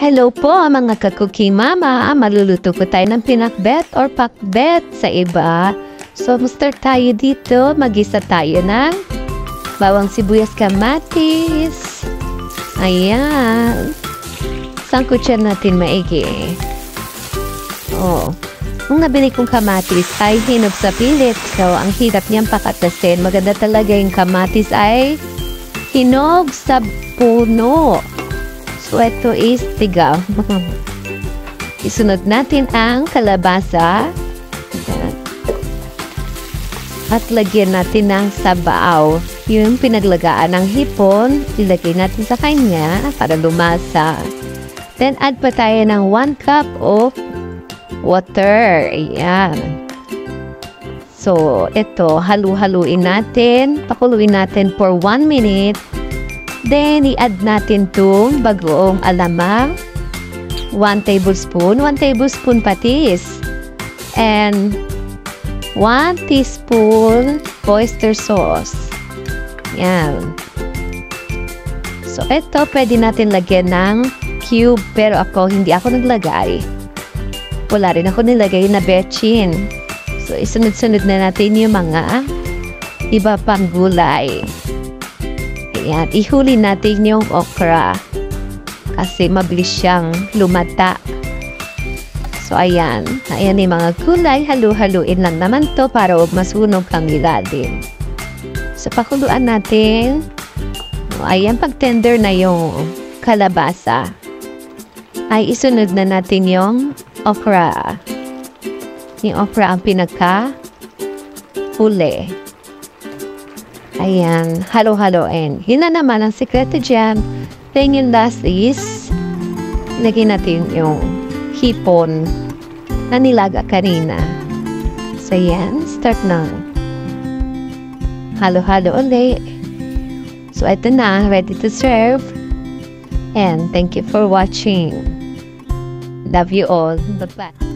Hello po mga ka-cookie mama. Maluluto ko tayo ng pinakbet or pakbet sa iba. So, start tayo dito. Mag-isa tayo ng bawang sibuyas kamatis. Ayan. Sangkutsan natin maigi. Oh. Nung nabili kong kamatis ay hinog sa pilit. So, ang hirap niyang pakatasin. Maganda talaga yung kamatis ay hinog sa puno. So, ito is tigaw. Isunod natin ang kalabasa. At lagyan natin ng sabaw. Yung pinaglagaan ng hipon, ilagay natin sa kanya para lumasa. Then, add pa tayo ng 1 cup of water. Ayan. So, ito, halu-haluin natin. Pakuluin natin for 1 minute. Then, i-add natin itong bagoong alamang. 1 tablespoon. 1 tablespoon patis. And 1 teaspoon oyster sauce. Yan. So, ito, pwede natin lagyan ng cube. Pero hindi ako naglagay. Wala rin ako nilagay na betchin. So, isunod-sunod na natin yung mga iba pang gulay. Ayan, ihuli natin yung okra kasi mabilis siyang lumata. So, ayan. Ayan yung mga gulay. Halu-haluin lang naman to para masunog ang ilalim. So, pakuluan natin. Ayan, pag tender na yung kalabasa, ay isunod na natin yung okra. Yung okra ang pinagka-huli. Ayan, halo-haloin. Yun na naman ang sekreto dyan. Then yung last is, lagyan natin yung hipon na nilaga kanina. So, yan. Start na. Halo-halo ulit. So, ito na. Ready to serve. And thank you for watching. Love you all. Bye-bye.